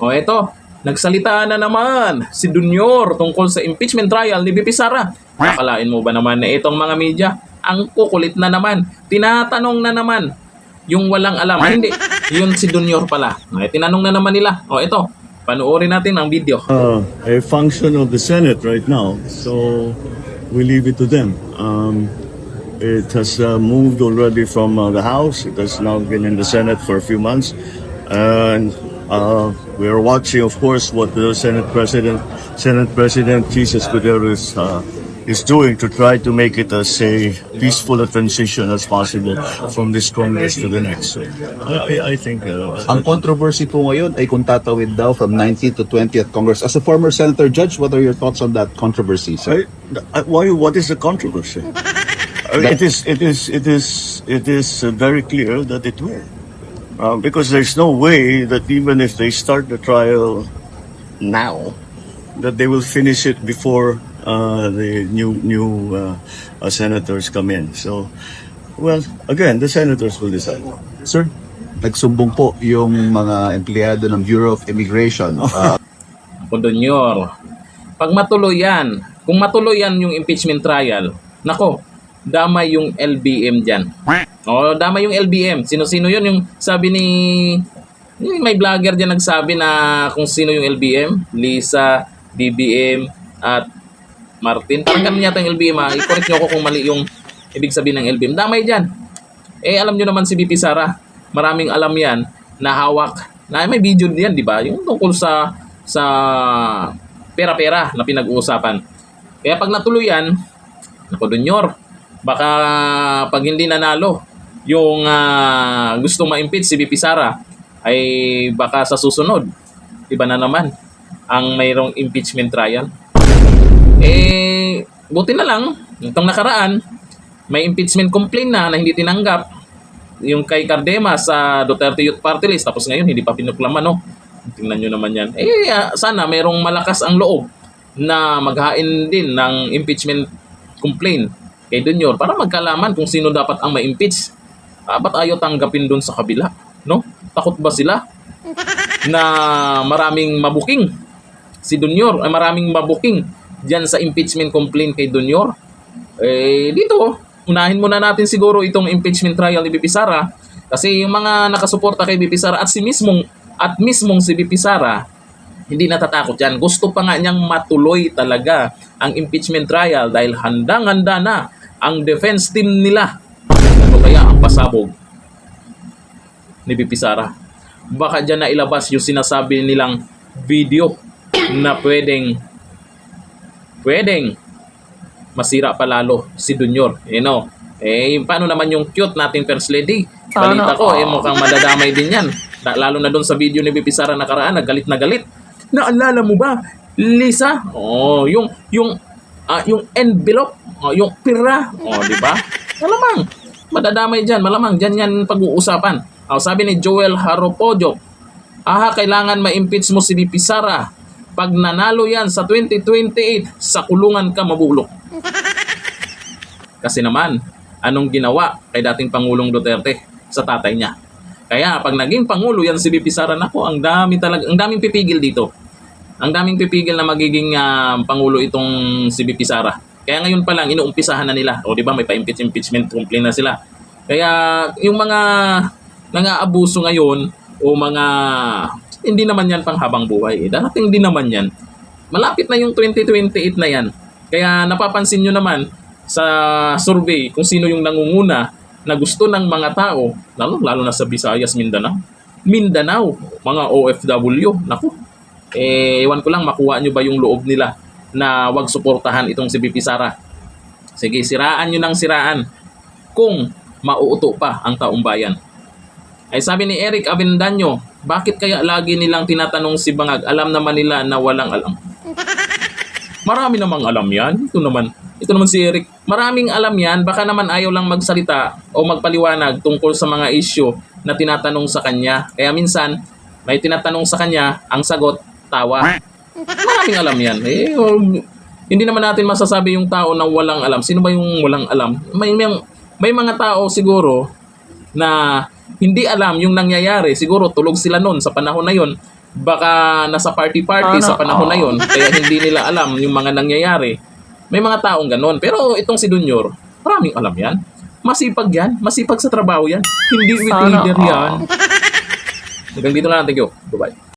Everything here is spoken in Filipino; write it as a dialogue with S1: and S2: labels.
S1: O eto, nagsalita na naman si Junior tungkol sa impeachment trial ni VP Sara. Akalain mo ba naman na itong mga media, ang kukulit na naman, tinatanong na naman yung walang alam. Hindi, yun si Junior pala. Ay, tinanong na naman nila. O eto, panoorin natin ang video.
S2: A function of the Senate right now, so we leave it to them. It has moved already from the House. It has now been in the Senate for a few months, and we are watching, of course, what the Senate President Jesus Gutierrez is doing to try to make it as a peaceful a transition as possible from this Congress to the next. So, I think
S3: Ang controversy po ngayon ay kung tatawid daw from 19th to 20th Congress. As a former senator judge, what are your thoughts on that controversy, sir?
S2: what is the controversy? It is very clear that it will, because there's no way that even if they start the trial now, that they will finish it before the new senators come in. So, well, again, the senators will decide.
S3: Sir, nagsumbong po yung mga empleyado ng Bureau of Immigration.
S1: O Junior, pag matuloy yan, kung matuloy yan yung impeachment trial, nako, damay yung LBM dyan. O, damay yung LBM. Sino-sino yun? Yung sabi ni... may vlogger dyan nagsabi na kung sino yung LBM. Lisa, DBM, at Martin. Parang ganun yata yung LBM ha. I-correct nyo ako kung mali yung ibig sabihin ng LBM. Damay dyan. Eh, alam nyo naman si VP Sara. Maraming alam yan na hawak. Na may video diyan, di ba? Yung tungkol sa pera-pera na pinag-uusapan. Kaya pag natuloy yan, ako Junior, baka pag hindi nanalo yung gusto ma-impeach si VP Sara, ay baka sa susunod, iba na naman ang mayroong impeachment trial. Eh, buti na lang, itong nakaraan, may impeachment complaint na hindi tinanggap yung kay Cardema sa Duterte Youth Party List. Tapos ngayon, hindi pa pinuklaman, no? Tingnan nyo naman yan. Eh, sana mayroong malakas ang loob na maghain din ng impeachment complaint kay Junior para magkalaman kung sino dapat ang ma-impeach. Ba't ayaw tanggapin dun sa kabila? No? Takot ba sila na maraming mabuking si Junior, ay maraming mabuking dyan sa impeachment complaint kay Junior? Eh, dito, unahin muna natin siguro itong impeachment trial ni VP Sara kasi yung mga nakasuporta kay VP Sara at mismong si VP Sara hindi natatakot yan. Gusto pa nga niyang matuloy talaga ang impeachment trial dahil handang-handa na ang defense team nila. Ano kaya ang pasabog ni VP Sara? Baka dyan na ilabas yung sinasabi nilang video na pwedeng masira palalo si Junior. You know, paano naman yung cute nating First Lady? Balita ko, mukhang madadamay din yan. Lalo na doon sa video ni VP Sara nakaraan, nagalit na galit. Naalala mo ba, Lisa? Oh, yung envelope, yung pira, di ba? Malamang madadamay diyan, malamang diyan yan pag-uusapan. Sabi ni Joel Haropojo, kailangan ma-impeach mo si VP Sara. Pag nanalo yan sa 2028, sa kulungan ka mabulok. Kasi naman, anong ginawa kay dating Pangulong Duterte sa tatay niya? Kaya pag naging Pangulo yan si VP Sara, nako, ang daming pipigil dito. Ang daming pipigil na magiging Pangulo itong si VP Sara. Kaya ngayon pa lang, inuumpisahan na nila. O di ba, may pa-impeachment complaint na sila. Kaya yung mga nang-aabuso ngayon, o mga hindi naman yan pang habang buhay. Darating din naman yan. Malapit na yung 2028 na yan. Kaya napapansin nyo naman sa survey kung sino yung nangunguna na gusto ng mga tao, lalo na sa Visayas, Mindanao, mga OFW. Naku, ewan ko lang makuha nyo ba yung loob nila na wag suportahan itong si VP Sara. Sige, siraan nyo ng siraan kung mauuto pa ang taong bayan. Ay sabi ni Eric Avendaño, bakit kaya lagi nilang tinatanong si Bangag? Alam naman nila na walang alam. Marami namang alam yan. Ito naman si Eric. Maraming alam yan. Baka naman ayaw lang magsalita o magpaliwanag tungkol sa mga issue na tinatanong sa kanya. Kaya minsan, may tinatanong sa kanya, ang sagot, tawa. Maraming alam yan. Hindi naman natin masasabi yung tao na walang alam. Sino ba yung walang alam? May mga tao siguro na hindi alam yung nangyayari. Siguro tulog sila noon sa panahon na yon Baka nasa party-party sa panahon na yon, kaya hindi nila alam yung mga nangyayari. May mga taong ganon. Pero itong si Junior, maraming alam yan. Masipag yan. Masipag sa trabaho yan. Hindi with leader yan. Hanggang dito na lang. Thank you. Bye-bye.